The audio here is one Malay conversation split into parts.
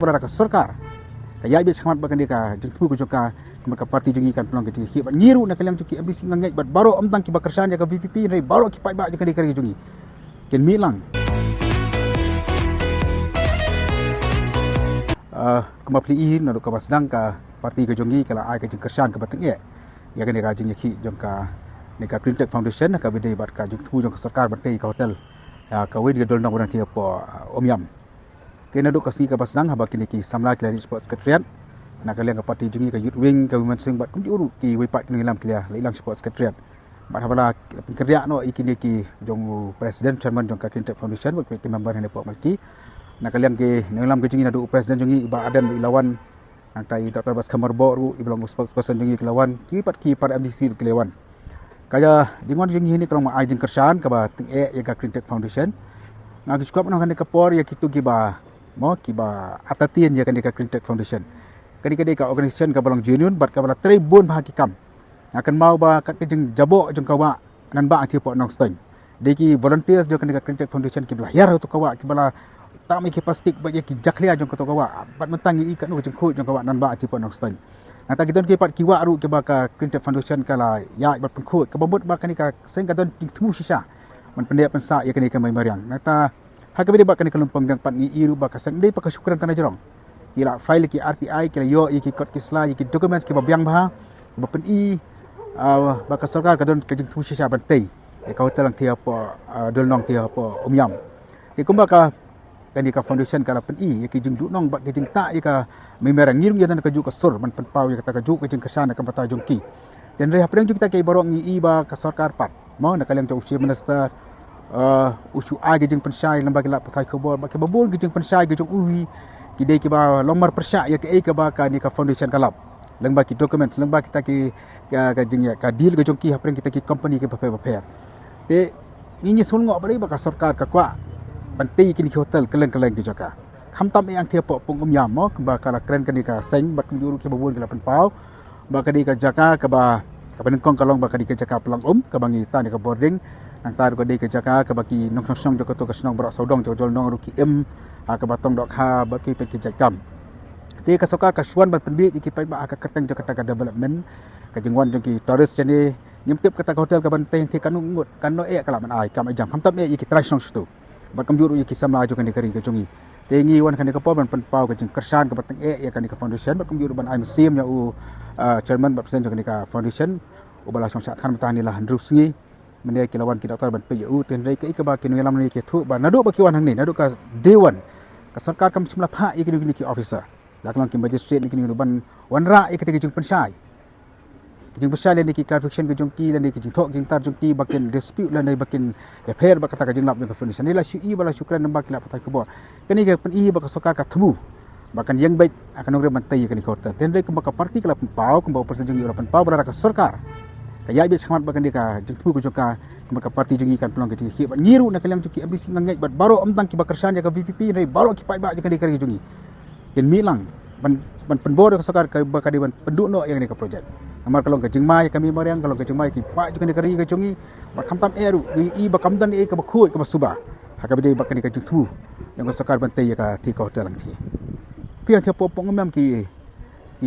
berada ke Sorkar. Kaya ibit sangat bakan dia ka jengtu ko joka mereka parti jungikan Pynlong ke Jingiakhih bat ngiru nak kalian cuki MBC ngangait bat baru amtang ki bakersan jaga VPP rai baru ki pai ba jaga dia kari jungi. Ken milang. Kembali Pynïaid nak Kaba sedang ka parti ke jungi kala ai ke jengkersan ke Pynïaid. Ya kan dia ka Jingiakhih jongka neka Pynïaid Foundation ka bidai bat ka jengtu jong Sorkar bat ka hotel. Ya ka win ke dol nak orang dia po omyam. Kena duk kasi Kaba sedang haba kini ki samla kelari sport secretariat. Nak kalian ke parti jungi ke youth wing ke women sing bat kum diuru ki wipat kini lam kelia leilang sport secretariat. Bat habala kerja no ikini ki jong president chairman jong ka Pynïaid Foundation bat ki member ne po malki. Nak kalian ke lam ke jungi nadu president jungi iba adan ilawan nang tai Dr. Bas Kamar Boru iblong spokesperson jungi kelawan ki pat ki par MDC kelawan. Kaya jingwan jungi ni kalau ma ajeng kersan ka ba Pynïaid ya ka Pynïaid Foundation. Ngagi skuap no kan kapor ya kitu ki ba mo ki ba atatian ya kan ka Pynïaid Foundation. Kadi-kadi ka organisation ka balong union bat ka bala tribun bahagikam. Akan mau ba kat jeng jabok jeng kawa nan ba ati po nong stein. Deki volunteers jo kan ka Pynïaid Foundation ki bala yar tu kawa ki bala tak mai ki plastik ba ki jaklia jong ka kawa. Bat mentang i kat no jeng khu jong kawa nan ba ati po nong stein. Nata kita ki pat ki wa ru ki ba ka Pynïaid Foundation kala ya bat pen khu ka bobot ba kan ka seng ka don temu sisa. Man pendek pensa ya kan ka mai mariang. Nata hakabe ba kan ka lumpang dang pat ngi iru ba ka seng dei pa ka syukuran tanah jerong. Kila file ki RTI kila yo ki kod kisla ki documents ki babiang bah ba Pynïaid ba ka Sorkar ka don ka jeng tu sisa bantai e ka hotel lang tia po dol nong tia po omyam ki kumba ka kani ka foundation kala Pynïaid ki jeng du nong ba ki jeng ta ka memerang ngirum ya dan ka ju ka sur man penpau ya ka ju ka jeng kesana ka bata jongki dan re hapeng ju kita ki borong ngi ba ka Sorkar pat mau nak kalian usia minister usu age jeng pensai lembaga la patai khobor ba ki babul ki jeng pensai ki jong uhi kidai ki ba lomar persyak ya ke ka ba ka ni ka foundation kalap lengba ki dokumen lengba kita ki ka jing ya ka deal ke jongki hapren kita ki company ke paper te ni sulngo bari ba ka Sorkar ka kwa bantai ki ni hotel keleng-keleng ki joka khamtam yang thia po pung yam mo ba ka kren ka ni ka seng ba kum juru ki babun ki lapan pau ba ka di ka jaka ka ba ka benengkong kalong ba ka di ka jaka pelang ka bangi ta ni ka boarding nang tar ko di ka jaka ka ba ki nong song joko to ka snong bro saudong jol nong ru ki ka batong dok ha ba ki pe ki jakam ti ka Sorkar ka suan ban pendit ki pai ba ka kateng jo kata ka development ka jingwan jong ki tourist jani nyemtip kata hotel ka banteng ti kanu ngut kanu kala man ai kam jam hamtam ki trai song stu ba kam juru ki samla jo kan di kari ka jongi te ngi wan kan ka po ban pen pau ka jing kersan ka bateng ya kan di ka foundation ba kam juru ban ai museum ya chairman ba present jo kan di ka foundation ubala song sat khan matani lah handrus ngi mene ki lawan ki Dr. ban pe yu ten rei ki ka ba ki nu lam ni ki thu ba nadu ba ki wan hang ni nadu ka dewan ka Sorkar kam chimla pha ikini kini ki officer laklang ki magistrate ikini ban wanra ikati ki jung pensai ki jung pensai le ki clarification ki jung ki dan ki jung thok jung tar jung ki bakin dispute lan bakin repair ba kata ka jung lap jung foundation ni la sui bala syukran namba ki la patai ko bo kani ka Pynïaid ba ka Sorkar ka themu bakan yang baik akan ngre bantai kini kota ten rei ka ba ka parti ka la pau ka ba presiden jung la pau berada ka Sorkar kaya ibit sangat bakan dia ka jung pu ko joka mereka parti jungi kan Pynlong ke Jingiakhih bat ngiru nak kalian cuki MBC ngangait bat baru amtang ki bakersan jaga VPP rai baru ki pai ba jaga dikari jungi ken milang ban penbor ka Sorkar ka bakadi ban penduk no yang ni ka projek amar kalong ke jingmai kami mariang kalong ke jingmai ki pai jaga dikari ka jungi bat kamtam eru i bakamdan ka bakhut ka basuba hakabe bakadi ka jungtu yang ka Sorkar bantai ka ti ka hotel lang ti piang ti popong ngam ki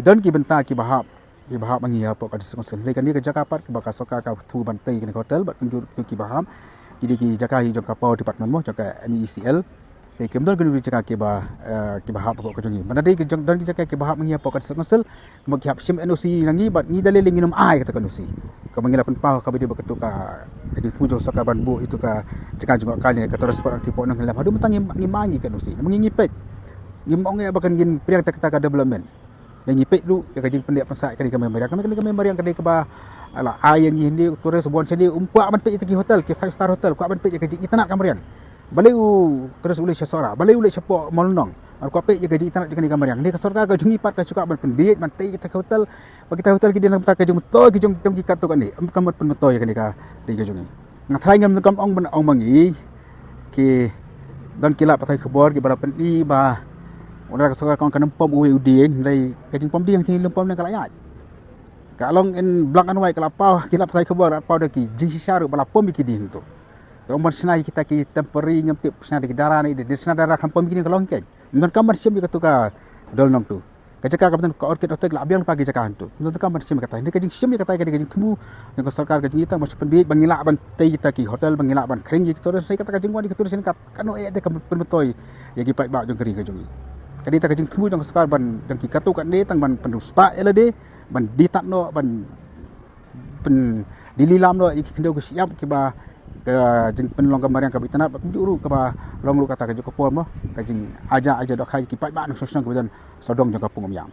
dan ki benta ki bahap ki bahap mangi apa ka diskonsen le kan ni ka jakapat ka Sorkar ka thu bantai ka hotel bat kumjur ki baham ki Jingiakhih jong ka pau department mo jaka MECL te kemdol genu jaka ki bahap ko ka jongi mana dei ki jong dan ki jaka ki bahap mangi apa ka diskonsen mo ki hap sim NOC nangi bat ni dalil nginum ai kata ka NOC ka mangi lapan pau ka bidi ba ketu ka di pujo Sorkar ban bu itu ka jaka jong kali ka terus parang tipo nang lam hadu mentangi mangi ka NOC mangi ngipet ngimong ya bakan gin priang tak ka development dan nyipit dulu ya kajing pendek pensak kali kami mariang kali ke ba ala ayang hindi turis bon sini umpa ban pe ki hotel ke 5 star hotel ku ban pe kajing itanat kamariang balai terus ulai syasora balai ulai syapo molnong ku pe kajing itanat kali kamariang ni ka Sorkar ka jungi pat ka cuka ban pendek ban te kita hotel bagi hotel ki dalam tak kajing to ki jong ki kat to kan ni kamot pen to ya kali ka di ka jungi ngatrai ngam kam ong ban ong mangi ki dan kila patai khobor ki bala Pynïaid ba orang ka Sorkar kan pom uwe uding dari kajing pom ding ti lempom nang kalayat kalong in black and white kalapau kilap sai khabar pau de ki jing sisaru bala pom ki ding tu to mon snai kita ki temporary ngam tip snai ki darah ni de snai darah kan pom ki kalong ken ngan kamar sim ki tu ka dol nong tu kajaka ka betul ka orkid otak la abiang pagi jaka hantu betul ka macam kata ni kajing sim kata ka kajing temu yang Sorkar kajing kita macam pendit bangilak ban tei kita ki hotel bangilak ban kering kita saya kata kajing wani kita sini kat kanu de ka penbetoi ya ki pai ba jong kering kajing kadi ta kajing temu jong Sorkar ban jong ki katu kat ni tang ban penduspa ela de ban ditat no ban pen dililam no iki kendo siap ki ba jeng Pynlong kemarin ka bitanat ba juru ka ba long lu kata ka joko pon mo kajing aja dok khai ki pai ba no sosang kemudian sodong jong kapung om yang